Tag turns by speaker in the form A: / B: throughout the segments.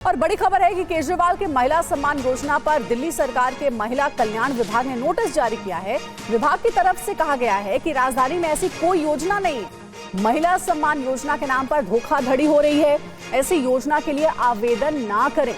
A: और बड़ी खबर है कि केजरीवाल के महिला सम्मान योजना पर दिल्ली सरकार के महिला कल्याण विभाग ने नोटिस जारी किया है। विभाग की तरफ से कहा गया है कि राजधानी में ऐसी कोई योजना नहीं है। महिला सम्मान योजना के नाम पर धोखाधड़ी हो रही है। ऐसी योजना के लिए आवेदन ना करें।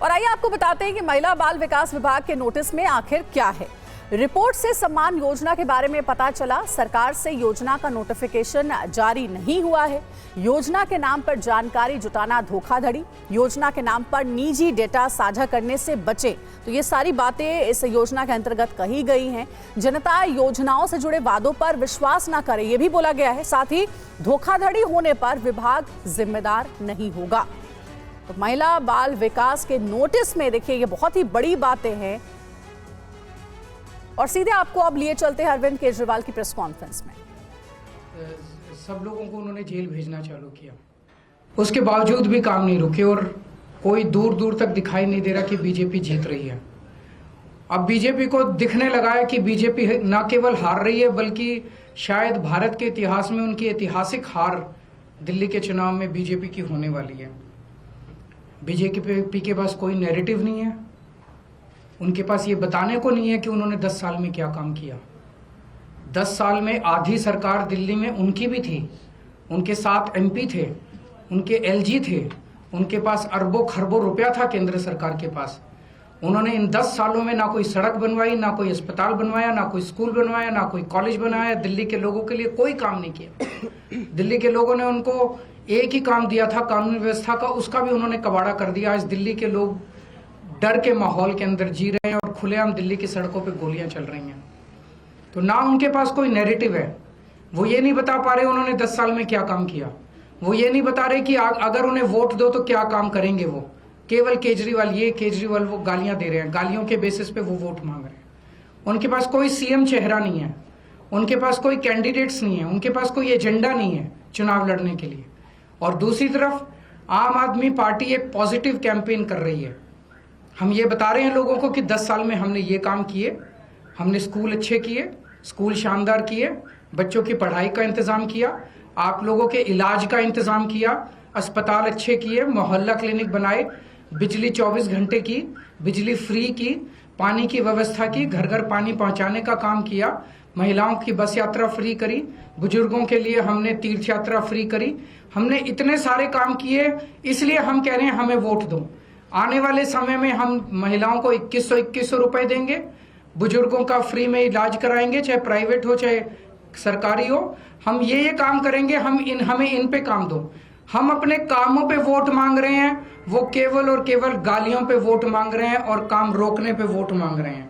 A: और आइए आपको बताते हैं कि महिला बाल विकास विभाग के नोटिस में आखिर क्या है। रिपोर्ट से सम्मान योजना के बारे में पता चला, सरकार से योजना का नोटिफिकेशन जारी नहीं हुआ है। योजना के नाम पर जानकारी जुटाना धोखाधड़ी, योजना के नाम पर निजी डेटा साझा करने से बचे। तो ये सारी बातें इस योजना के अंतर्गत कही गई हैं। जनता योजनाओं से जुड़े वादों पर विश्वास ना करे, ये भी बोला गया है। साथ ही धोखाधड़ी होने पर विभाग जिम्मेदार नहीं होगा। तो महिला बाल विकास के नोटिस में देखिए ये बहुत ही बड़ी बातें हैं। और सीधे आपको अब लिए चलते हैं अरविंद केजरीवाल की प्रेस कॉन्फ्रेंस में।
B: सब लोगों को उन्होंने जेल भेजना चालू किया, उसके बावजूद भी काम नहीं रुके और कोई दूर दूर तक दिखाई नहीं दे रहा कि बीजेपी जीत रही है। अब बीजेपी को दिखने लगा है कि बीजेपी न केवल हार रही है बल्कि शायद भारत के इतिहास में उनकी ऐतिहासिक हार दिल्ली के चुनाव में बीजेपी की होने वाली है। बीजेपी के पास कोई नैरेटिव नहीं है, उनके पास ये बताने को नहीं है कि उन्होंने 10 साल में क्या काम किया। 10 साल में आधी सरकार दिल्ली में उनकी भी थी, उनके साथ एमपी थे, उनके एलजी थे, उनके पास अरबों खरबों रुपया था केंद्र सरकार के पास। उन्होंने इन 10 सालों में ना कोई सड़क बनवाई, ना कोई अस्पताल बनवाया, ना कोई स्कूल बनवाया, ना कोई कॉलेज बनाया। दिल्ली के लोगों के लिए कोई काम नहीं किया। दिल्ली के लोगों ने उनको एक ही काम दिया था कानून व्यवस्था का, उसका भी उन्होंने कबाड़ा कर दिया। आज दिल्ली के लोग डर के माहौल के अंदर जी रहे हैं और खुलेआम दिल्ली की सड़कों पे गोलियां चल रही हैं। तो ना उनके पास कोई नैरेटिव है, वो ये नहीं बता पा रहे उन्होंने 10 साल में क्या काम किया। वो ये नहीं बता रहे कि अगर उन्हें वोट दो तो क्या काम करेंगे। वो केवल केजरीवाल ये केजरीवाल वो गालियां दे रहे हैं, गालियों के बेसिस पे वो वोट मांग रहे हैं। उनके पास कोई सीएम चेहरा नहीं है, उनके पास कोई कैंडिडेट्स नहीं है, उनके पास कोई एजेंडा नहीं है चुनाव लड़ने के लिए। और दूसरी तरफ आम आदमी पार्टी एक पॉजिटिव कैंपेन कर रही है। हम ये बता रहे हैं लोगों को कि 10 साल में हमने ये काम किए, हमने स्कूल अच्छे किए, स्कूल शानदार किए, बच्चों की पढ़ाई का इंतजाम किया, आप लोगों के इलाज का इंतजाम किया, अस्पताल अच्छे किए, मोहल्ला क्लिनिक बनाए, बिजली 24 घंटे की, बिजली फ्री की, पानी की व्यवस्था की, घर घर पानी पहुंचाने का काम किया, महिलाओं की बस यात्रा फ्री करी, बुजुर्गों के लिए हमने तीर्थ यात्रा फ्री करी। हमने इतने सारे काम किए, इसलिए हम कह रहे हैं हमें वोट दो। आने वाले समय में हम महिलाओं को 2100 रुपए देंगे, बुजुर्गों का फ्री में इलाज कराएंगे, चाहे प्राइवेट हो चाहे सरकारी हो। हम ये काम करेंगे, हमें इन पे काम दो। हम अपने कामों पे वोट मांग रहे हैं, वो केवल और केवल गालियों पे वोट मांग रहे हैं और काम रोकने पे वोट मांग रहे हैं।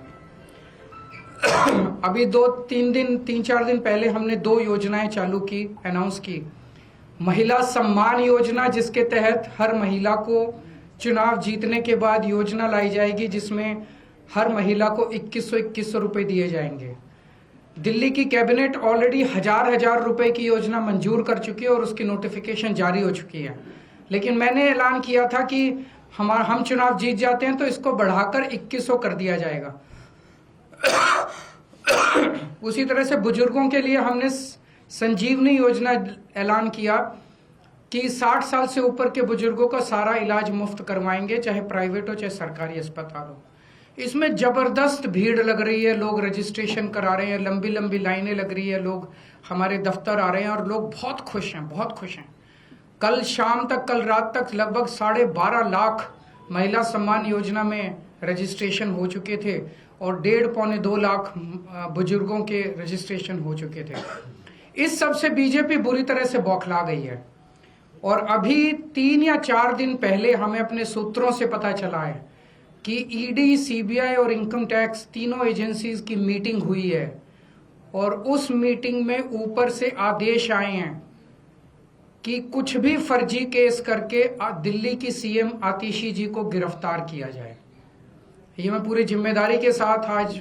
B: अभी 3-4 दिन पहले हमने 2 योजनाएं चालू की, अनाउंस की। महिला सम्मान योजना, जिसके तहत हर महिला को चुनाव जीतने के बाद योजना लाई जाएगी जिसमें हर महिला को 2100 रुपए दिए जाएंगे। दिल्ली की कैबिनेट ऑलरेडी हजार रुपए की योजना मंजूर कर चुकी है और उसकी नोटिफिकेशन जारी हो चुकी है। लेकिन मैंने ऐलान किया था कि हम चुनाव जीत जाते हैं तो इसको बढ़ाकर 2100 कर दिया जाएगा। उसी तरह से बुजुर्गों के लिए हमने संजीवनी योजना ऐलान किया कि 60 साल से ऊपर के बुजुर्गों का सारा इलाज मुफ्त करवाएंगे, चाहे प्राइवेट हो चाहे सरकारी अस्पताल हो। इसमें जबरदस्त भीड़ लग रही है, लोग रजिस्ट्रेशन करा रहे हैं, लंबी लंबी लाइनें लग रही है, लोग हमारे दफ्तर आ रहे हैं और लोग बहुत खुश हैं, बहुत खुश हैं। कल शाम तक, कल रात तक लगभग 12.5 लाख महिला सम्मान योजना में रजिस्ट्रेशन हो चुके थे और 1.5-2 लाख बुजुर्गों के रजिस्ट्रेशन हो चुके थे। इस सब से बीजेपी बुरी तरह से बौखला गई है। और अभी 3 या 4 दिन पहले हमें अपने सूत्रों से पता चला है कि ईडी, सीबीआई और इनकम टैक्स तीनों एजेंसीज की मीटिंग हुई है और उस मीटिंग में ऊपर से आदेश आए हैं कि कुछ भी फर्जी केस करके दिल्ली की सीएम आतिशी जी को गिरफ्तार किया जाए। ये मैं पूरी जिम्मेदारी के साथ आज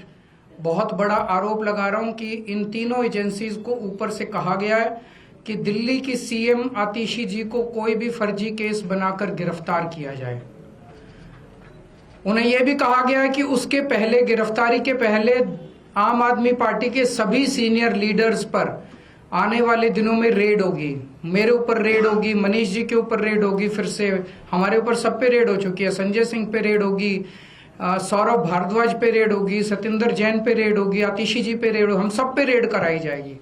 B: बहुत बड़ा आरोप लगा रहा हूं कि इन तीनों एजेंसीज को ऊपर से कहा गया है कि दिल्ली की सीएम आतिशी जी को कोई भी फर्जी केस बनाकर गिरफ्तार किया जाए। उन्हें यह भी कहा गया है कि उसके पहले, गिरफ्तारी के पहले, आम आदमी पार्टी के सभी सीनियर लीडर्स पर आने वाले दिनों में रेड होगी, मेरे ऊपर रेड होगी, मनीष जी के ऊपर रेड होगी, फिर से हमारे ऊपर सब पे रेड हो चुकी है। संजय सिंह पे रेड होगी, सौरभ भारद्वाज पे रेड होगी, सत्येंद्र जैन पे रेड होगी, आतिशी जी पे रेड होगी, हम सब पे रेड कराई जाएगी।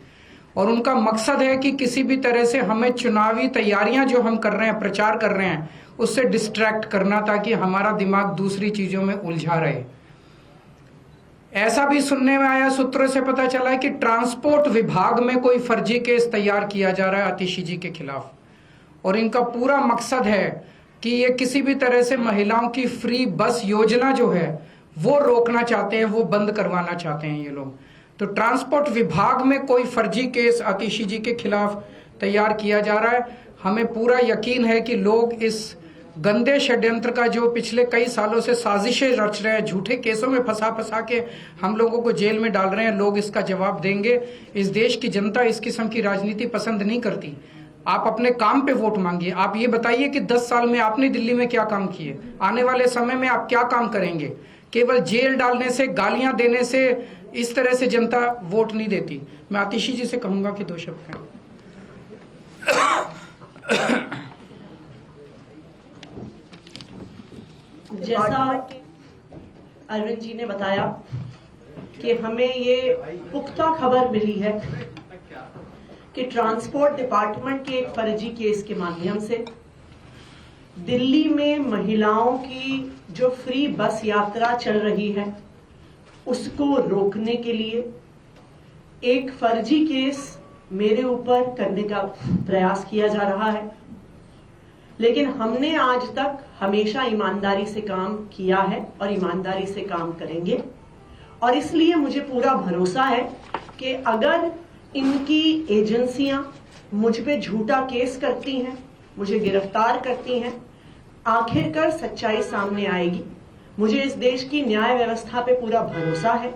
B: और उनका मकसद है कि किसी भी तरह से हमें चुनावी तैयारियां जो हम कर रहे हैं, प्रचार कर रहे हैं, उससे डिस्ट्रैक्ट करना, ताकि हमारा दिमाग दूसरी चीजों में उलझा रहे। ऐसा भी सुनने में आया, सूत्रों से पता चला है कि ट्रांसपोर्ट विभाग में कोई फर्जी केस तैयार किया जा रहा है आतिशी जी के खिलाफ, और इनका पूरा मकसद है कि ये किसी भी तरह से महिलाओं की फ्री बस योजना जो है वो रोकना चाहते हैं, वो बंद करवाना चाहते हैं ये लोग। तो ट्रांसपोर्ट विभाग में कोई फर्जी केस आतिशी जी के खिलाफ तैयार किया जा रहा है। हमें पूरा यकीन है कि लोग इस गंदे षड्यंत्र का, जो पिछले कई सालों से साजिशें रच रहे हैं, झूठे केसों में फंसा के हम लोगों को जेल में डाल रहे हैं, लोग इसका जवाब देंगे। इस देश की जनता इस किस्म की राजनीति पसंद नहीं करती। आप अपने काम पे वोट मांगिए। आप ये बताइए कि 10 साल में आपने दिल्ली में क्या काम किए, आने वाले समय में आप क्या काम करेंगे। केवल जेल डालने से, गालियां देने से इस तरह से जनता वोट नहीं देती। मैं आतिशी जी से कहूंगा कि 2 शब्द कहें।
C: जैसा अरविंद जी ने बताया कि हमें ये पुख्ता खबर मिली है कि ट्रांसपोर्ट डिपार्टमेंट के एक फर्जी केस के माध्यम से दिल्ली में महिलाओं की जो फ्री बस यात्रा चल रही है उसको रोकने के लिए एक फर्जी केस मेरे ऊपर करने का प्रयास किया जा रहा है। लेकिन हमने आज तक हमेशा ईमानदारी से काम किया है और ईमानदारी से काम करेंगे, और इसलिए मुझे पूरा भरोसा है कि अगर इनकी एजेंसियां मुझ पे झूठा केस करती हैं, मुझे गिरफ्तार करती हैं, आखिरकार सच्चाई सामने आएगी। मुझे इस देश की न्याय व्यवस्था पे पूरा भरोसा है।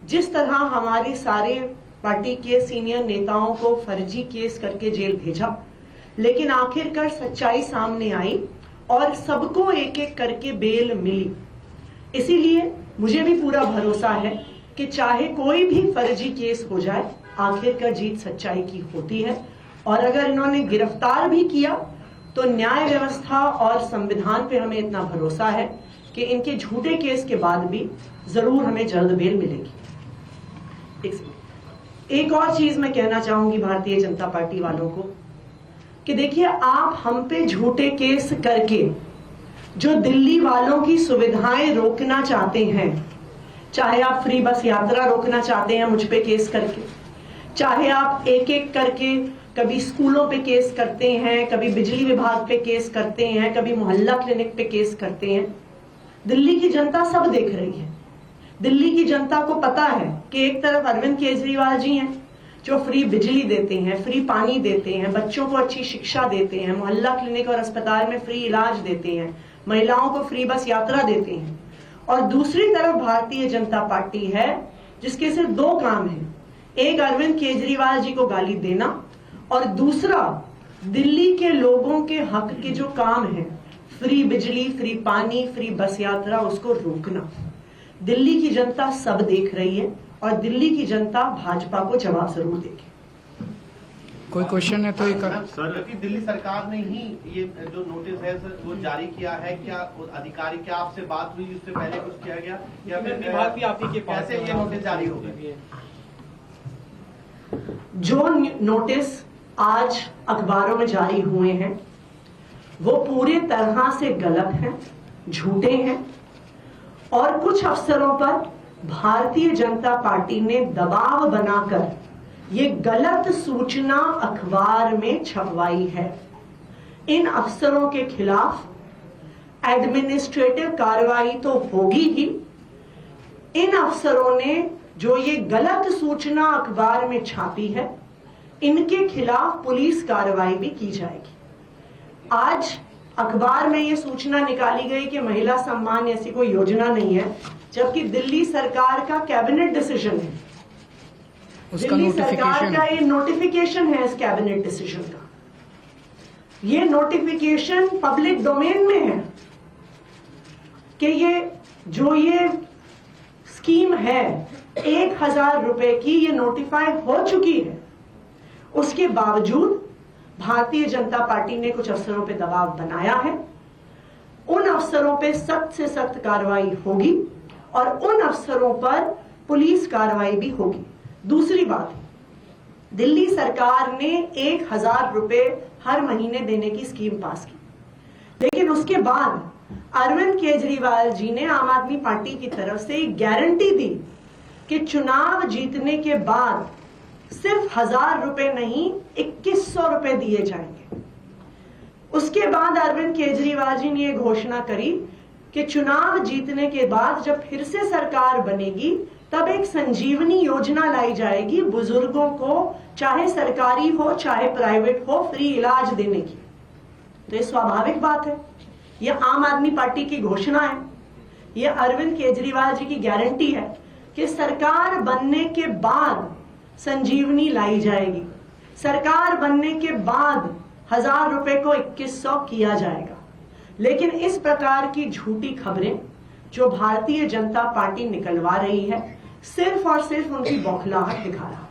C: जिस तरह हमारे सारे पार्टी के सीनियर नेताओं को फर्जी केस करके जेल भेजा, लेकिन आखिरकार सच्चाई सामने आई और सबको एक एक करके बेल मिली। इसीलिए मुझे भी पूरा भरोसा है कि चाहे कोई भी फर्जी केस हो जाए, आखिरकार जीत सच्चाई की होती है। और अगर इन्होंने गिरफ्तार भी किया तो न्याय व्यवस्था और संविधान पे हमें इतना भरोसा है कि इनके झूठे केस के बाद भी जरूर हमें जल्द बेल मिलेगी। एक और चीज मैं कहना चाहूंगी भारतीय जनता पार्टी वालों को कि देखिए, आप हम पे झूठे केस करके जो दिल्ली वालों की सुविधाएं रोकना चाहते हैं, चाहे आप फ्री बस यात्रा रोकना चाहते हैं मुझ पे केस करके, चाहे आप एक एक करके कभी स्कूलों पे केस करते हैं, कभी बिजली विभाग पे केस करते हैं, कभी मोहल्ला क्लिनिक पे केस करते हैं, दिल्ली की जनता सब देख रही है। दिल्ली की जनता को पता है कि एक तरफ अरविंद केजरीवाल जी हैं जो फ्री बिजली देते हैं, फ्री पानी देते हैं, बच्चों को अच्छी शिक्षा देते हैं, मोहल्ला क्लिनिक और अस्पताल में फ्री इलाज देते हैं, महिलाओं को फ्री बस यात्रा देते हैं, और दूसरी तरफ भारतीय जनता पार्टी है जिसके सिर्फ 2 काम हैं, एक अरविंद केजरीवाल जी को गाली देना और दूसरा दिल्ली के लोगों के हक के जो काम है, फ्री बिजली, फ्री पानी, फ्री बस यात्रा, उसको रोकना। दिल्ली की जनता सब देख रही है और दिल्ली की जनता भाजपा को जवाब जरूर देगी।
B: कोई क्वेश्चन है तो एक
D: सर, कि दिल्ली सरकार ने ही ये जो नोटिस है सर वो जारी किया है, क्या अधिकारी, क्या आपसे बात हुई, उससे पहले कुछ किया गया, या फिर विभाग भी आप ही के पास कैसे ये नोटिस जारी हो गए?
C: जो नोटिस आज अखबारों में जारी हुए हैं वो पूरी तरह से गलत हैं, झूठे हैं, और कुछ अफसरों पर भारतीय जनता पार्टी ने दबाव बनाकर ये गलत सूचना अखबार में छपवाई है। इन अफसरों के खिलाफ एडमिनिस्ट्रेटिव कार्रवाई तो होगी ही, इन अफसरों ने जो ये गलत सूचना अखबार में छापी है इनके खिलाफ पुलिस कार्रवाई भी की जाएगी। आज अखबार में ये सूचना निकाली गई कि महिला सम्मान ऐसी कोई योजना नहीं है, जबकि दिल्ली सरकार का कैबिनेट डिसीजन है, दिल्ली सरकार का ये नोटिफिकेशन है इस कैबिनेट डिसीजन का। ये नोटिफिकेशन पब्लिक डोमेन में है कि ये स्कीम है 1000 रुपए की, ये नोटिफाई हो चुकी है उसके बावजूद भारतीय जनता पार्टी ने कुछ अफसरों पे दबाव बनाया है। उन अफसरों पे सख्त से सख्त कार्रवाई होगी और उन अफसरों पर पुलिस कार्रवाई भी होगी। दूसरी बात, दिल्ली सरकार ने 1000 रुपए हर महीने देने की स्कीम पास की, लेकिन उसके बाद अरविंद केजरीवाल जी ने आम आदमी पार्टी की तरफ से एक गारंटी दी कि चुनाव जीतने के बाद सिर्फ 1000 रुपए नहीं 2100 रुपए दिए जाएंगे। उसके बाद अरविंद केजरीवाल जी ने यह घोषणा करी कि चुनाव जीतने के बाद जब फिर से सरकार बनेगी तब एक संजीवनी योजना लाई जाएगी बुजुर्गों को, चाहे सरकारी हो चाहे प्राइवेट हो, फ्री इलाज देने की। तो ये स्वाभाविक बात है, ये आम आदमी पार्टी की घोषणा है, ये अरविंद केजरीवाल जी की गारंटी है कि सरकार बनने के बाद संजीवनी लाई जाएगी, सरकार बनने के बाद 1000 रुपए को 2100 किया जाएगा। लेकिन इस प्रकार की झूठी खबरें जो भारतीय जनता पार्टी निकलवा रही है, सिर्फ और सिर्फ उनकी बौखलाहट दिखा रहा है।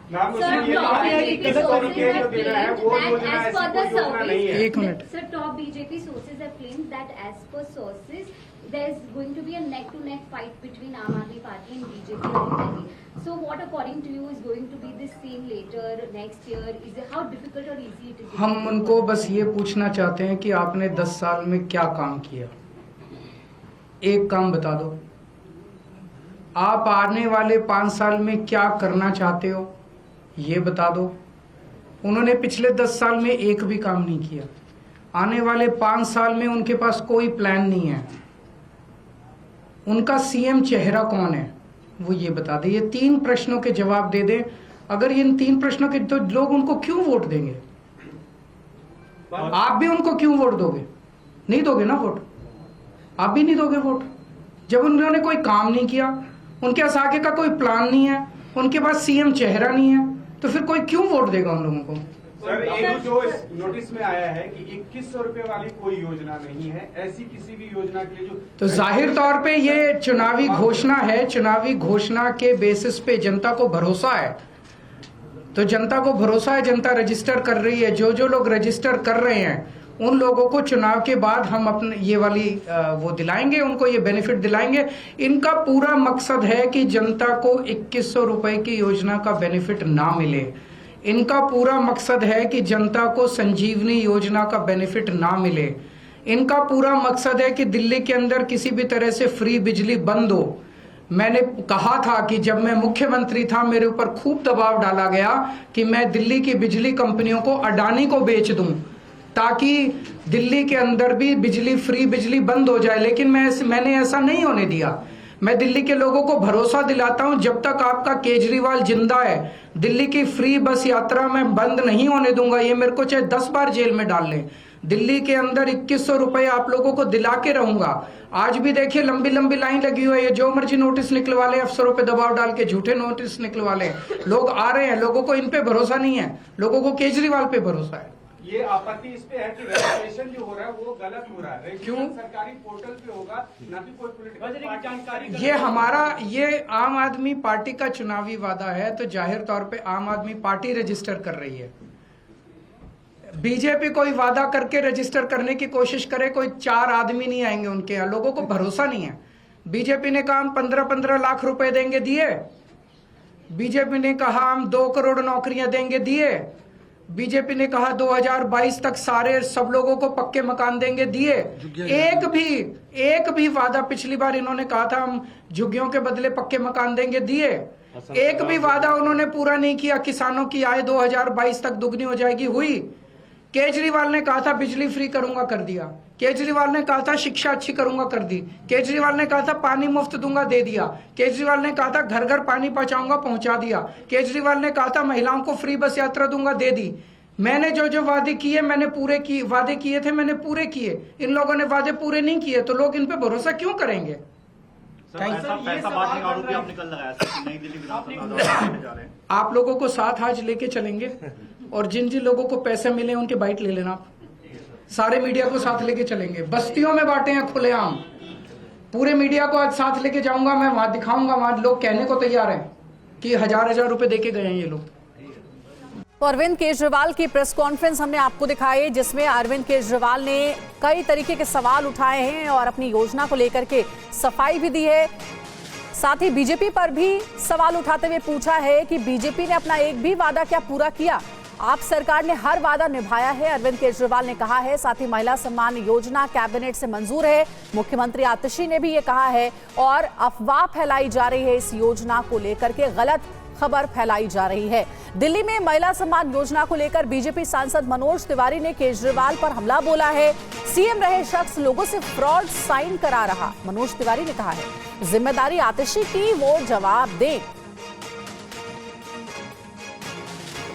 B: एक minute.
E: Sir, top BJP sources have claimed that as per sources, there is going to be a neck-to-neck fight between Aam Aadmi Party and BJP ultimately. So, what according to you is going to be this scene later next year? Is it how difficult or easy it is?
B: हम उनको बस ये पूछना चाहते हैं कि आपने 10 साल में क्या काम किया, एक काम बता दो। आप आने वाले 5 साल में क्या करना चाहते हो, ये बता दो। उन्होंने पिछले 10 साल में एक भी काम नहीं किया। आने वाले 5 साल में उनके पास कोई प्लान नहीं है। उनका सीएम चेहरा कौन है, वो ये बता दे। ये 3 प्रश्नों के जवाब दे दें। अगर इन 3 प्रश्नों के, तो लोग उनको क्यों वोट देंगे? आप भी उनको क्यों वोट दोगे? नहीं दोगे ना वोट, आप भी नहीं दोगे वोट जब उन्होंने कोई काम नहीं किया, उनके पास आगे का कोई प्लान नहीं है, उनके पास सीएम चेहरा नहीं है, तो फिर कोई क्यों वोट देगा उन लोगों को?
F: सर, एक जो नोटिस में आया है कि 2100 रुपए वाली कोई योजना नहीं है, ऐसी किसी भी योजना के लिए जो,
B: तो जाहिर तौर पे ये चुनावी घोषणा है। चुनावी घोषणा के बेसिस पे जनता को भरोसा है, तो जनता को भरोसा है, जनता रजिस्टर कर रही है। जो जो लोग रजिस्टर कर रहे हैं उन लोगों को चुनाव के बाद हम अपने ये वाली वो दिलाएंगे, उनको ये बेनिफिट दिलाएंगे। इनका पूरा मकसद है कि जनता को 2100 रुपए की योजना का बेनिफिट ना मिले। इनका पूरा मकसद है कि जनता को संजीवनी योजना का बेनिफिट ना मिले। इनका पूरा मकसद है कि दिल्ली के अंदर किसी भी तरह से फ्री बिजली बंद हो। मैंने कहा था कि जब मैं मुख्यमंत्री था मेरे ऊपर खूब दबाव डाला गया कि मैं दिल्ली की बिजली कंपनियों को अडानी को बेच दूं ताकि दिल्ली के अंदर भी बिजली, फ्री बिजली बंद हो जाए, लेकिन मैंने ऐसा नहीं होने दिया। मैं दिल्ली के लोगों को भरोसा दिलाता हूं, जब तक आपका केजरीवाल जिंदा है दिल्ली की फ्री बस यात्रा मैं बंद नहीं होने दूंगा। ये मेरे को चाहे 10 बार जेल में डाल लें, दिल्ली के अंदर 2100 रुपए आप लोगों को दिला के रहूंगा। आज भी देखिए लंबी लंबी लाइन लगी हुई है, जो मर्जी नोटिस निकलवा ले, अफसरों पे दबाव डाल के झूठे नोटिस निकलवा ले। लोग आ रहे हैं, लोगों को इन पे भरोसा नहीं है, लोगों को केजरीवाल पे भरोसा है।
F: ये आपत्ति इस पे है कि रजिस्ट्रेशन जो हो रहा है वो गलत हो रहा है।
B: क्यों?
F: सरकारी पोर्टल पे होगा, ना कि कोई पॉलिटिकल जानकारी।
B: ये आम आदमी पार्टी का चुनावी वादा है, तो जाहिर तौर पे आम आदमी पार्टी रजिस्टर कर रही है। बीजेपी कोई वादा करके रजिस्टर करने की कोशिश करे, कोई 4 आदमी नहीं आएंगे उनके यहाँ, लोगों को भरोसा नहीं है। बीजेपी ने कहा हम 15-15 लाख रुपए देंगे, दिए। बीजेपी ने कहा हम 2 करोड़ नौकरियां देंगे, दिए। बीजेपी ने कहा 2022 तक सारे सब लोगों को पक्के मकान देंगे, दिए। एक भी वादा, पिछली बार इन्होंने कहा था हम झुग्गियों के बदले पक्के मकान देंगे, दिए। एक भी वादा उन्होंने पूरा नहीं किया। किसानों की आय 2022 तक दुगनी हो जाएगी, हुई। केजरीवाल ने कहा था बिजली फ्री करूंगा, कर दिया। केजरीवाल ने कहा था शिक्षा अच्छी करूंगा, कर दी। केजरीवाल ने कहा था पानी मुफ्त दूंगा, दे दिया। केजरीवाल ने कहा था घर घर पानी पहुंचाऊंगा, पहुंचा दिया। केजरीवाल ने कहा था महिलाओं को फ्री बस यात्रा दूंगा, दे दी। मैंने जो जो वादे किए मैंने पूरे किए, वादे किए थे मैंने पूरे किए। इन लोगों ने वादे पूरे नहीं किए, तो लोग इन पे भरोसा क्यों करेंगे? आप लोगों को साथ आज लेके चलेंगे, और जिन जिन लोगों को पैसे मिले उनके बाइट ले लेना आप। सारे मीडिया को साथ लेके चलेंगे, बस्तियों में बांटे हैं खुलेआम। पूरे मीडिया को आज साथ लेके जाऊंगा मैं, वहां दिखाऊंगा, वहां लोग कहने को तैयार हैं कि 1000-1000 रुपए देके गए हैं ये लोग।
A: तो अरविंद केजरीवाल की प्रेस कॉन्फ्रेंस हमने आपको दिखाई, जिसमें अरविंद केजरीवाल ने कई तरीके के सवाल उठाए हैं और अपनी योजना को लेकर के सफाई भी दी है। साथ ही बीजेपी पर भी सवाल उठाते हुए पूछा है कि बीजेपी ने अपना एक भी वादा क्या पूरा किया। आप सरकार ने हर वादा निभाया है, अरविंद केजरीवाल ने कहा है। साथ ही महिला सम्मान योजना कैबिनेट से मंजूर है, मुख्यमंत्री आतिशी ने भी ये कहा है। और अफवाह फैलाई जा रही है, इस योजना को लेकर के गलत खबर फैलाई जा रही है। दिल्ली में महिला सम्मान योजना को लेकर बीजेपी सांसद मनोज तिवारी ने केजरीवाल पर हमला बोला है। सीएम रहे शख्स लोगों से फ्रॉड साइन करा रहा, मनोज तिवारी ने कहा है। जिम्मेदारी आतिशी की, वो जवाब दें।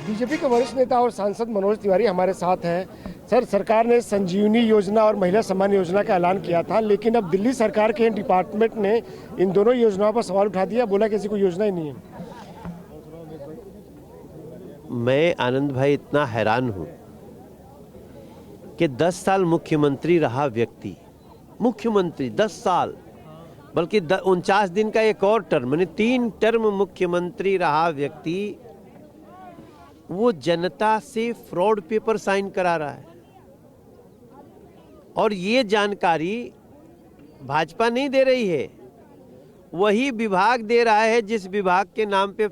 G: बीजेपी के वरिष्ठ नेता और सांसद मनोज तिवारी हमारे साथ हैं। सर, सरकार ने संजीवनी योजना और महिला सम्मान योजना का ऐलान किया था, लेकिन अब दिल्ली सरकार के डिपार्टमेंट ने इन दोनों योजनाओं पर सवाल उठा दिया, बोला कि ऐसी कोई योजना ही नहीं है।
H: मैं आनंद भाई इतना हैरान हूं कि 10 साल मुख्यमंत्री रहा व्यक्ति, मुख्यमंत्री 10 साल, बल्कि 49 दिन का एक और टर्म, यानी 3 टर्म मुख्यमंत्री रहा व्यक्ति, वो जनता से फ्रॉड पेपर साइन करा रहा है। और ये जानकारी भाजपा नहीं दे रही है, वही विभाग दे रहा है जिस विभाग के नाम पे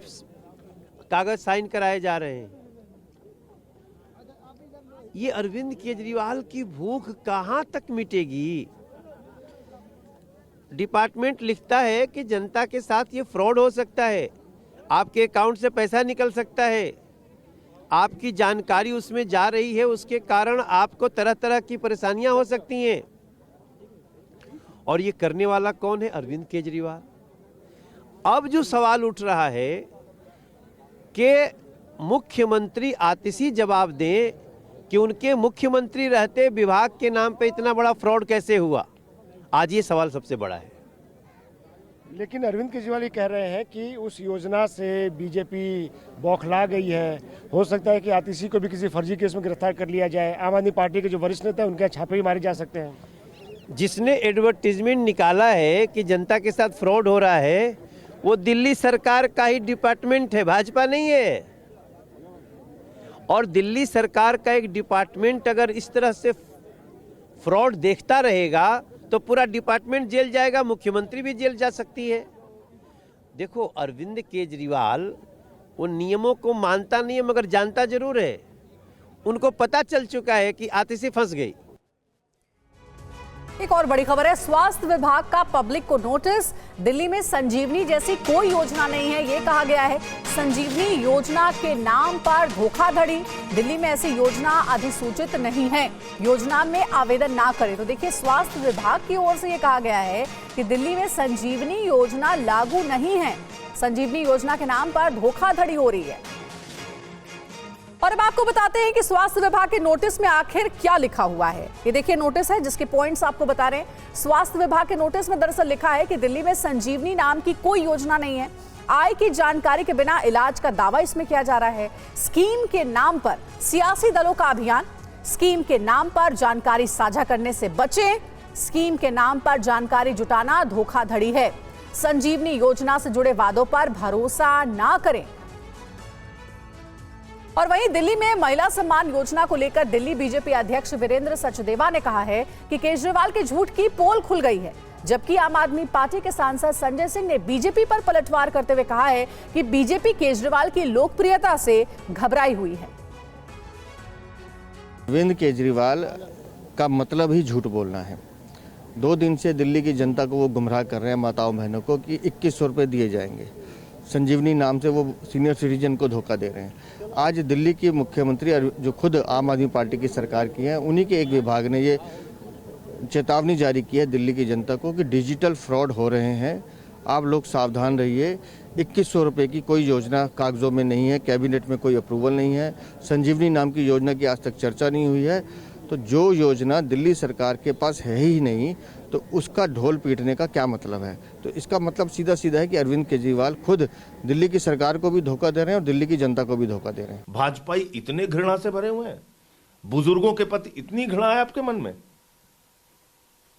H: कागज साइन कराए जा रहे हैं। ये अरविंद केजरीवाल की भूख कहां तक मिटेगी। डिपार्टमेंट लिखता है कि जनता के साथ ये फ्रॉड हो सकता है, आपके अकाउंट से पैसा निकल सकता है, आपकी जानकारी उसमें जा रही है, उसके कारण आपको तरह तरह की परेशानियां हो सकती हैं। और ये करने वाला कौन है? अरविंद केजरीवाल। अब जो सवाल उठ रहा है कि मुख्यमंत्री आतिशी जवाब दें कि उनके मुख्यमंत्री रहते विभाग के नाम पे इतना बड़ा फ्रॉड कैसे हुआ। आज ये सवाल सबसे बड़ा है।
G: लेकिन अरविंद केजरीवाल ये कह रहे हैं कि उस योजना से बीजेपी बौखला गई है। हो सकता है कि आतिशी को भी किसी फर्जी केस में गिरफ्तार कर लिया जाए। आम आदमी पार्टी के जो वरिष्ठ नेता हैं उनके छापे भी मारे जा सकते हैं।
H: जिसने एडवर्टीजमेंट निकाला है कि जनता के साथ फ्रॉड हो रहा है, वो दिल्ली सरकार का ही डिपार्टमेंट है, भाजपा नहीं है। और दिल्ली सरकार का एक डिपार्टमेंट अगर इस तरह से फ्रॉड देखता रहेगा तो पूरा डिपार्टमेंट जेल जाएगा, मुख्यमंत्री भी जेल जा सकती है। देखो, अरविंद केजरीवाल वो नियमों को मानता नहीं है, मगर जानता जरूर है। उनको पता चल चुका है कि आतिशी फंस गई।
A: एक और बड़ी खबर है, स्वास्थ्य विभाग का पब्लिक को नोटिस। दिल्ली में संजीवनी जैसी कोई योजना नहीं है, ये कहा गया है। संजीवनी योजना के नाम पर धोखाधड़ी, दिल्ली में ऐसी योजना अधिसूचित नहीं है, योजना में आवेदन ना करें। तो देखिए, स्वास्थ्य विभाग की ओर से ये कहा गया है कि दिल्ली में संजीवनी योजना लागू नहीं है, संजीवनी योजना के नाम पर धोखाधड़ी हो रही है। और अब आपको बताते हैं कि स्वास्थ्य विभाग के नोटिस में आखिर क्या लिखा हुआ है। ये देखिए नोटिस है जिसके पॉइंट्स आपको बता रहे हैं। स्वास्थ्य विभाग के नोटिस में दरअसल लिखा है कि दिल्ली में संजीवनी नाम की कोई योजना नहीं है, आय की जानकारी के बिना इलाज का दावा इसमें किया जा रहा है। स्कीम के नाम पर सियासी दलों का अभियान, स्कीम के नाम पर जानकारी साझा करने से बचें, स्कीम के नाम पर जानकारी जुटाना धोखाधड़ी है। संजीवनी योजना से जुड़े वादों पर भरोसा ना करें। और वहीं दिल्ली में महिला सम्मान योजना को लेकर दिल्ली बीजेपी अध्यक्ष वीरेंद्र सचदेवा ने कहा है कि केजरीवाल के झूठ की पोल खुल गई है, जबकि आम आदमी पार्टी के सांसद संजय सिंह ने बीजेपी पर पलटवार करते हुए कहा है कि बीजेपी केजरीवाल की लोकप्रियता से घबराई हुई है।
I: अरविंद केजरीवाल का मतलब ही झूठ बोलना है। 2 दिन से दिल्ली की जनता को वो गुमराह कर रहे हैं, माताओं बहनों को, कि 2100 रुपये दिए जाएंगे। संजीवनी नाम से वो सीनियर सिटीजन को धोखा दे रहे हैं। आज दिल्ली की मुख्यमंत्री जो खुद आम आदमी पार्टी की सरकार की है, उन्हीं के एक विभाग ने ये चेतावनी जारी की है दिल्ली की जनता को कि डिजिटल फ्रॉड हो रहे हैं, आप लोग सावधान रहिए। 2100 रुपये की कोई योजना कागजों में नहीं है, कैबिनेट में कोई अप्रूवल नहीं है, संजीवनी नाम की योजना की आज तक चर्चा नहीं हुई है। तो जो योजना दिल्ली सरकार के पास है ही नहीं, तो उसका ढोल पीटने का क्या मतलब है? तो इसका मतलब सीधा सीधा है कि अरविंद केजरीवाल खुद दिल्ली की सरकार को भी धोखा दे रहे हैं और दिल्ली की जनता को भी धोखा दे रहे हैं।
J: भाजपाई इतने घृणा से भरे हुए हैं, बुजुर्गों के प्रति इतनी घृणा है आपके मन में,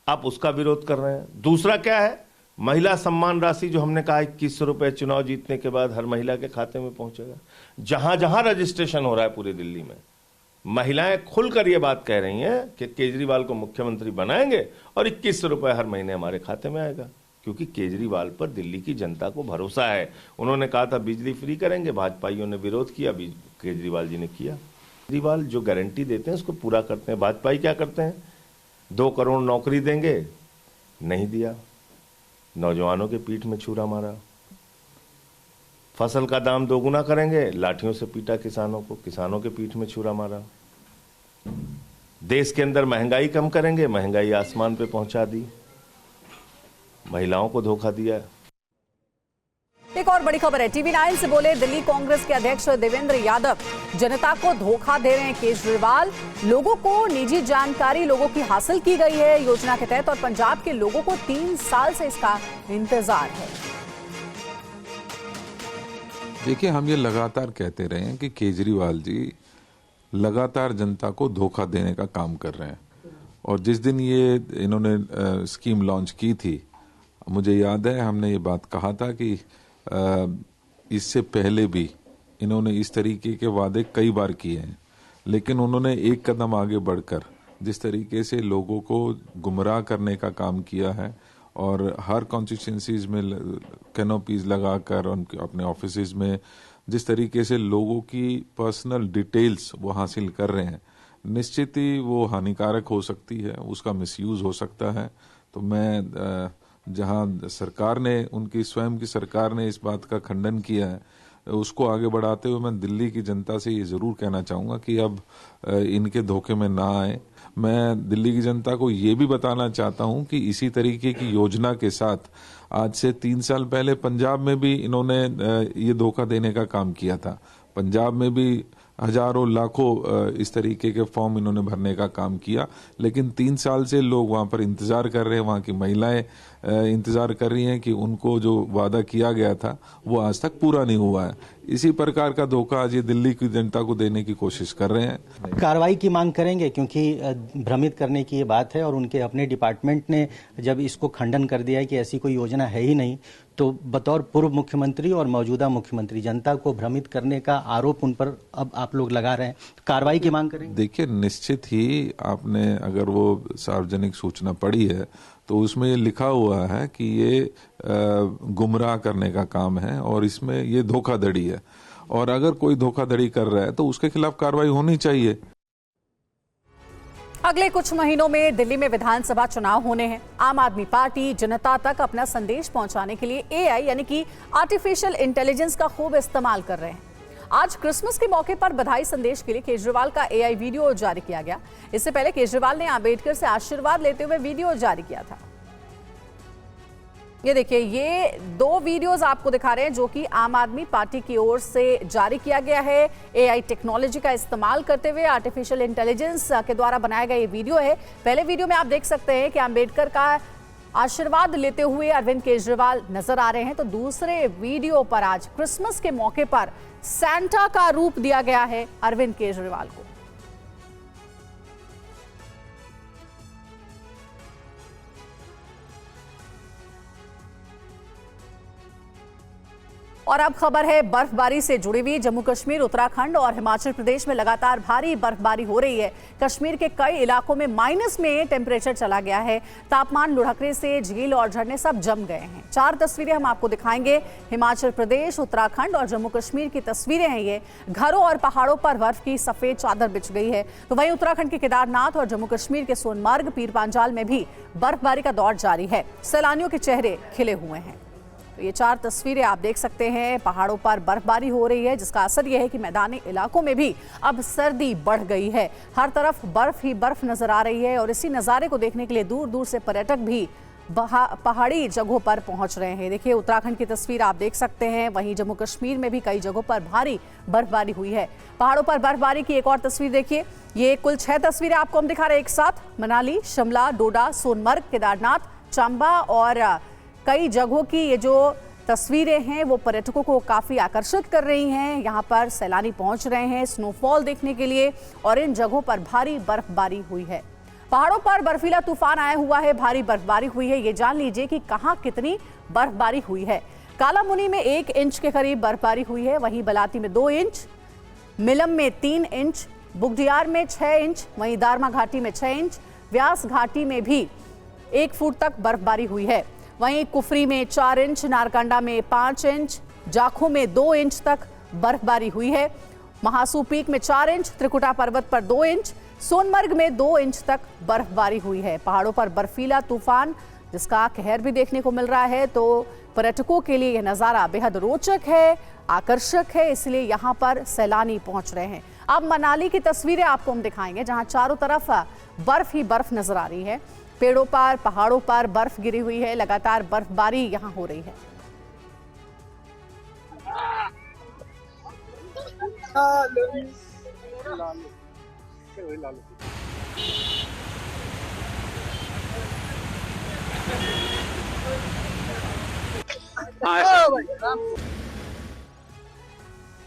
J: आप उसका विरोध कर रहे हैं। दूसरा क्या है महिला सम्मान राशि जो हमने कहा 2100 रुपए चुनाव जीतने के बाद हर महिला के खाते में पहुंचेगा। जहां जहां रजिस्ट्रेशन हो रहा है पूरी दिल्ली में, महिलाएं खुलकर ये बात कह रही हैं कि केजरीवाल को मुख्यमंत्री बनाएंगे और 2100 रुपए हर महीने हमारे खाते में आएगा, क्योंकि केजरीवाल पर दिल्ली की जनता को भरोसा है। उन्होंने कहा था बिजली फ्री करेंगे, भाजपाइयों ने विरोध किया, केजरीवाल जी ने किया। केजरीवाल जो गारंटी देते हैं उसको पूरा करते हैं। भाजपाई क्या करते हैं? 2 करोड़ नौकरी देंगे, नहीं दिया, नौजवानों के पीठ में छुरा मारा। फसल का दाम दोगुना करेंगे, लाठियों से पीटा किसानों को, किसानों के पीठ में छुरा मारा। देश के अंदर महंगाई कम करेंगे, महंगाई आसमान पे पहुंचा दी। महिलाओं को धोखा दिया।
A: एक और बड़ी खबर है, टीवी 9 से बोले दिल्ली कांग्रेस के अध्यक्ष देवेंद्र यादव। जनता को धोखा दे रहे हैं केजरीवाल। लोगों को निजी जानकारी लोगों की हासिल की गई है योजना के तहत, और पंजाब के लोगों को 3 साल से इसका इंतजार है।
K: देखिए, हम ये लगातार कहते रहे हैं कि केजरीवाल जी लगातार जनता को धोखा देने का काम कर रहे हैं, और जिस दिन ये इन्होंने स्कीम लॉन्च की थी, मुझे याद है हमने ये बात कहा था कि इससे पहले भी इन्होंने इस तरीके के वादे कई बार किए हैं, लेकिन उन्होंने एक कदम आगे बढ़कर जिस तरीके से लोगों को गुमराह करने का काम किया है, और हर कॉन्स्टिट्यूंसीज में कैनोपीज लगाकर उनके अपने ऑफिसेज में जिस तरीके से लोगों की पर्सनल डिटेल्स वो हासिल कर रहे हैं, निश्चित ही वो हानिकारक हो सकती है, उसका मिसयूज हो सकता है। तो मैं जहां सरकार ने, उनकी स्वयं की सरकार ने इस बात का खंडन किया है, उसको आगे बढ़ाते हुए मैं दिल्ली की जनता से ये जरूर कहना चाहूँगा कि अब इनके धोखे में ना आए। मैं दिल्ली की जनता को ये भी बताना चाहता हूँ कि इसी तरीके की योजना के साथ आज से 3 साल पहले पंजाब में भी इन्होंने ये धोखा देने का काम किया था। पंजाब में भी हजारों लाखों इस तरीके के फॉर्म इन्होंने भरने का काम किया, लेकिन 3 साल से लोग वहां पर इंतजार कर रहे हैं, वहां की महिलाएं इंतजार कर रही हैं कि उनको जो वादा किया गया था वो आज तक पूरा नहीं हुआ है। इसी प्रकार का धोखा आज ये दिल्ली की जनता को देने की कोशिश कर रहे हैं।
L: कार्रवाई की मांग करेंगे, क्योंकि भ्रमित करने की ये बात है, और उनके अपने डिपार्टमेंट ने जब इसको खंडन कर दिया है कि ऐसी कोई योजना है ही नहीं, तो बतौर पूर्व मुख्यमंत्री और मौजूदा मुख्यमंत्री जनता को भ्रमित करने का आरोप उन पर अब आप लोग लगा रहे हैं, कार्रवाई की मांग करेंगे।
K: देखिए, निश्चित ही आपने अगर वो सार्वजनिक सूचना पढ़ी है तो उसमें ये लिखा हुआ है कि ये गुमराह करने का काम है और इसमें ये धोखाधड़ी है, और अगर कोई धोखाधड़ी कर रहा है तो उसके खिलाफ कार्रवाई होनी चाहिए।
A: अगले कुछ महीनों में दिल्ली में विधानसभा चुनाव होने हैं। आम आदमी पार्टी जनता तक अपना संदेश पहुंचाने के लिए एआई यानी कि आर्टिफिशियल इंटेलिजेंस का खूब इस्तेमाल कर रहे हैं। आज क्रिसमस के मौके पर बधाई संदेश के लिए केजरीवाल का एआई वीडियो जारी किया गया। इससे पहले केजरीवाल ने अंबेडकर से आशीर्वाद लेते हुए वीडियो जारी किया था। ये देखिए, ये 2 वीडियोस आपको दिखा रहे हैं जो कि आम आदमी पार्टी की ओर से जारी किया गया है। एआई टेक्नोलॉजी का इस्तेमाल करते हुए आर्टिफिशियल इंटेलिजेंस के द्वारा बनाया गया ये वीडियो है। पहले वीडियो में आप देख सकते हैं कि अंबेडकर का आशीर्वाद लेते हुए अरविंद केजरीवाल नजर आ रहे हैं, तो दूसरे वीडियो पर आज क्रिसमस के मौके पर सैंटा का रूप दिया गया है अरविंद केजरीवाल को। और अब खबर है बर्फबारी से जुड़ी हुई। जम्मू कश्मीर, उत्तराखंड और हिमाचल प्रदेश में लगातार भारी बर्फबारी हो रही है। कश्मीर के कई इलाकों में माइनस में टेम्परेचर चला गया है। तापमान लुढ़कने से झील और झरने सब जम गए हैं। 4 तस्वीरें हम आपको दिखाएंगे। हिमाचल प्रदेश, उत्तराखंड और जम्मू कश्मीर की तस्वीरें हैं ये। घरों और पहाड़ों पर बर्फ की सफेद चादर बिछ गई है। तो वहीं उत्तराखंड के केदारनाथ और जम्मू कश्मीर के सोनमर्ग, पीर पांजाल में भी बर्फबारी का दौर जारी है। सैलानियों के चेहरे खिले हुए हैं। तो ये 4 तस्वीरें आप देख सकते हैं। पहाड़ों पर बर्फबारी हो रही है, जिसका असर यह है कि मैदानी इलाकों में भी अब सर्दी बढ़ गई है। हर तरफ बर्फ ही बर्फ नजर आ रही है और इसी नज़ारे को देखने के लिए दूर दूर से पर्यटक भी पहाड़ी जगहों पर पहुंच रहे हैं। देखिए, उत्तराखंड की तस्वीर आप देख सकते हैं। वहीं जम्मू कश्मीर में भी कई जगहों पर भारी बर्फबारी हुई है। पहाड़ों पर बर्फबारी की एक और तस्वीर देखिए। ये कुल 6 तस्वीरें आपको हम दिखा रहे हैं एक साथ। मनाली, शिमला, डोडा, सोनमर्ग, केदारनाथ, चंबा और कई जगहों की ये जो तस्वीरें हैं वो पर्यटकों को काफ़ी आकर्षित कर रही हैं। यहाँ पर सैलानी पहुँच रहे हैं स्नोफॉल देखने के लिए और इन जगहों पर भारी बर्फबारी हुई है। पहाड़ों पर बर्फीला तूफान आया हुआ है, भारी बर्फबारी हुई है। ये जान लीजिए कि कहां कितनी बर्फबारी हुई है। कालामुनी में 1 इंच के करीब बर्फबारी हुई है, वहीं बलाती में 2 इंच, मिलम में 3 इंच, बुगडियार में 6 इंच, वहीं दारमा घाटी में 6 इंच, व्यास घाटी में भी 1 फुट तक बर्फबारी हुई है। वहीं कुफरी में 4 इंच, नारकंडा में 5 इंच, जाखू में 2 इंच तक बर्फबारी हुई है। महासू पीक में 4 इंच, त्रिकुटा पर्वत पर 2 इंच, सोनमर्ग में 2 इंच तक बर्फबारी हुई है। पहाड़ों पर बर्फीला तूफान जिसका कहर भी देखने को मिल रहा है, तो पर्यटकों के लिए यह नज़ारा बेहद रोचक है, आकर्षक है, इसलिए यहाँ पर सैलानी पहुंच रहे हैं। अब मनाली की तस्वीरें आपको हम दिखाएंगे, जहां चारों तरफ बर्फ ही बर्फ नजर आ रही है। पेड़ों पर, पहाड़ों पर बर्फ गिरी हुई है, लगातार बर्फबारी यहाँ हो रही है।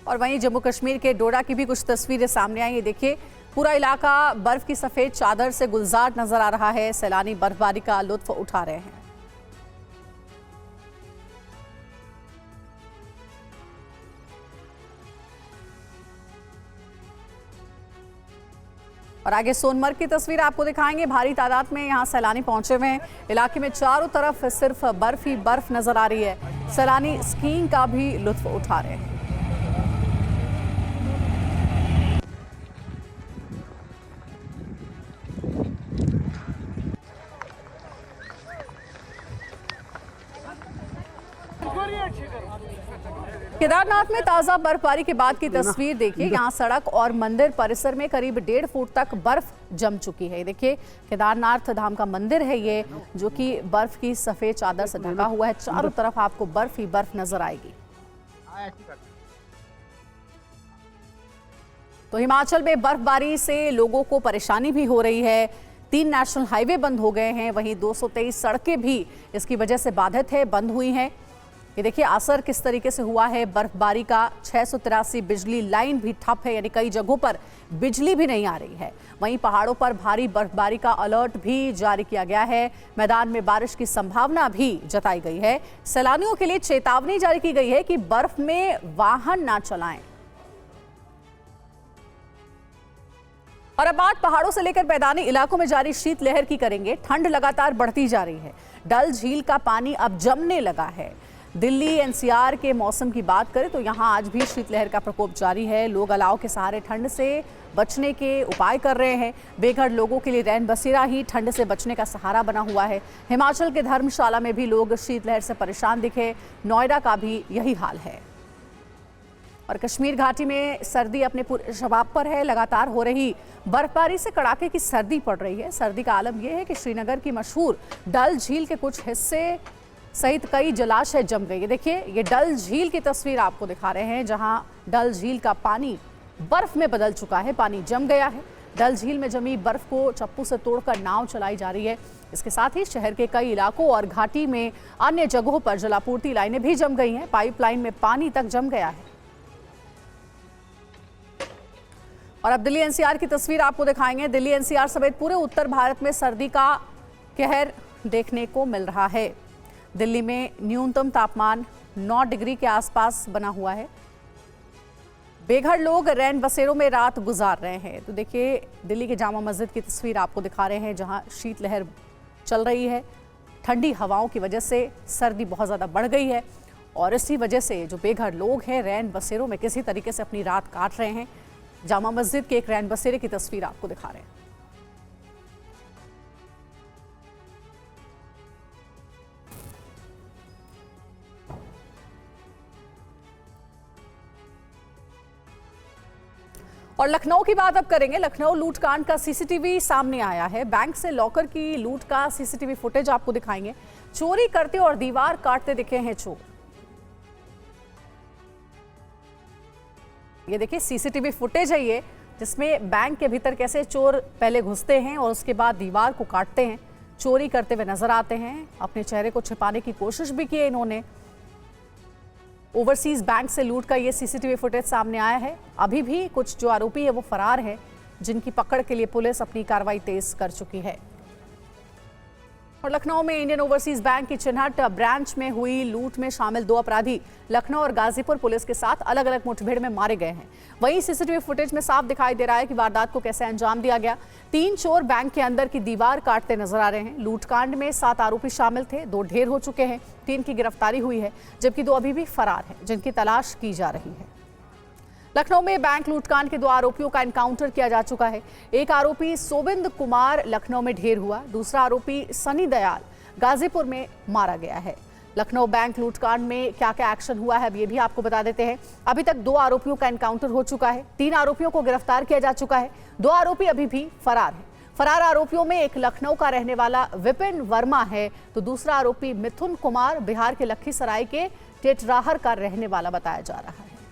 A: और वहीं जम्मू कश्मीर के डोडा की भी कुछ तस्वीरें सामने आई है। देखिए, पूरा इलाका बर्फ की सफेद चादर से गुलजार नजर आ रहा है। सैलानी बर्फबारी का लुत्फ उठा रहे हैं। और आगे सोनमर्ग की तस्वीर आपको दिखाएंगे। भारी तादाद में यहां सैलानी पहुंचे हुए हैं। इलाके में चारों तरफ सिर्फ बर्फ ही बर्फ नजर आ रही है। सैलानी स्कीइंग का भी लुत्फ उठा रहे हैं। केदारनाथ में ताजा बर्फबारी के बाद की तस्वीर देखिए। यहाँ सड़क और मंदिर परिसर में करीब 1.5 फुट तक बर्फ जम चुकी है। देखिए, केदारनाथ धाम का मंदिर है ये, जो कि बर्फ की सफेद चादर से ढका हुआ है। चारों तरफ आपको बर्फ ही बर्फ नजर आएगी। तो हिमाचल में बर्फबारी से लोगों को परेशानी भी हो रही है। 3 नेशनल हाईवे बंद हो गए हैं, वहीं 223 सड़कें भी इसकी वजह से बाधित है, बंद हुई हैं। ये देखिए असर किस तरीके से हुआ है बर्फबारी का। 683 बिजली लाइन भी ठप है, यानी कई जगहों पर बिजली भी नहीं आ रही है। वहीं पहाड़ों पर भारी बर्फबारी का अलर्ट भी जारी किया गया है। मैदान में बारिश की संभावना भी जताई गई है। सैलानियों के लिए चेतावनी जारी की गई है कि बर्फ में वाहन ना चलाएं। और अब बात पहाड़ों से लेकर मैदानी इलाकों में जारी शीतलहर की करेंगे। ठंड लगातार बढ़ती जा रही है। डल झील का पानी अब जमने लगा है। दिल्ली एनसीआर के मौसम की बात करें तो यहाँ आज भी शीतलहर का प्रकोप जारी है। लोग अलाव के सहारे ठंड से बचने के उपाय कर रहे हैं। बेघर लोगों के लिए रैन बसेरा ही ठंड से बचने का सहारा बना हुआ है। हिमाचल के धर्मशाला में भी लोग शीतलहर से परेशान दिखे। नोएडा का भी यही हाल है। और कश्मीर घाटी में सर्दी अपने पूरे शबाब पर है। लगातार हो रही बर्फबारी से कड़ाके की सर्दी पड़ रही है। सर्दी का आलम यह है कि श्रीनगर की मशहूर डल झील के कुछ हिस्से सहित कई जलाशय जम गए। देखिए, ये डल झील की तस्वीर आपको दिखा रहे हैं, जहां डल झील का पानी बर्फ में बदल चुका है। पानी जम गया है। डल झील में जमी बर्फ को चप्पू से तोड़कर नाव चलाई जा रही है। इसके साथ ही शहर के कई इलाकों और घाटी में अन्य जगहों पर जलापूर्ति लाइनें भी जम गई हैं। पाइपलाइन में पानी तक जम गया है। और अब दिल्ली एनसीआर की तस्वीर आपको दिखाएंगे। दिल्ली एनसीआर समेत पूरे उत्तर भारत में सर्दी का कहर देखने को मिल रहा है। दिल्ली में न्यूनतम तापमान 9 डिग्री के आसपास बना हुआ है। बेघर लोग रैन बसेरों में रात गुजार रहे हैं। तो देखिए, दिल्ली के जामा मस्जिद की तस्वीर आपको दिखा रहे हैं, जहां शीतलहर चल रही है। ठंडी हवाओं की वजह से सर्दी बहुत ज़्यादा बढ़ गई है और इसी वजह से जो बेघर लोग हैं रैन बसेरों में किसी तरीके से अपनी रात काट रहे हैं। जामा मस्जिद के एक रैन बसेरे की तस्वीर आपको दिखा रहे हैं। और लखनऊ की बात अब करेंगे। लखनऊ लूटकांड का सीसीटीवी सामने आया है। बैंक से लॉकर की लूट का सीसीटीवी फुटेज आपको दिखाएंगे। चोरी करते और दीवार काटते दिखे हैं चोर। ये देखिए सीसीटीवी फुटेज है ये, जिसमें बैंक के भीतर कैसे चोर पहले घुसते हैं और उसके बाद दीवार को काटते हैं, चोरी करते हुए नजर आते हैं। अपने चेहरे को छिपाने की कोशिश भी की है इन्होंने। ओवरसीज बैंक से लूट का ये सीसीटीवी फुटेज सामने आया है। अभी भी कुछ जो आरोपी है वो फरार है। जिनकी पकड़ के लिए पुलिस अपनी कार्रवाई तेज कर चुकी है। और लखनऊ में इंडियन ओवरसीज बैंक की चिन्हट ब्रांच में हुई लूट में शामिल 2 अपराधी लखनऊ और गाजीपुर पुलिस के साथ अलग अलग मुठभेड़ में मारे गए हैं। वहीं सीसीटीवी फुटेज में साफ दिखाई दे रहा है कि वारदात को कैसे अंजाम दिया गया। 3 चोर बैंक के अंदर की दीवार काटते नजर आ रहे हैं। लूटकांड में 7 आरोपी शामिल थे, 2 ढेर हो चुके हैं, 3 की गिरफ्तारी हुई है, जबकि 2 अभी भी फरार हैं, जिनकी तलाश की जा रही है। लखनऊ में बैंक लूटकांड के 2 आरोपियों का एनकाउंटर किया जा चुका है। एक आरोपी सोबिंद कुमार लखनऊ में ढेर हुआ, दूसरा आरोपी सनी दयाल गाजीपुर में मारा गया है। लखनऊ बैंक लूटकांड में क्या क्या एक्शन हुआ है ये भी आपको बता देते हैं। अभी तक 2 आरोपियों का एनकाउंटर हो चुका है, 3 आरोपियों को गिरफ्तार किया जा चुका है, 2 आरोपी अभी भी फरार है। फरार आरोपियों में एक लखनऊ का रहने वाला विपिन वर्मा है, तो दूसरा आरोपी मिथुन कुमार बिहार के लखीसराय के टेटराहर का रहने वाला बताया जा रहा है।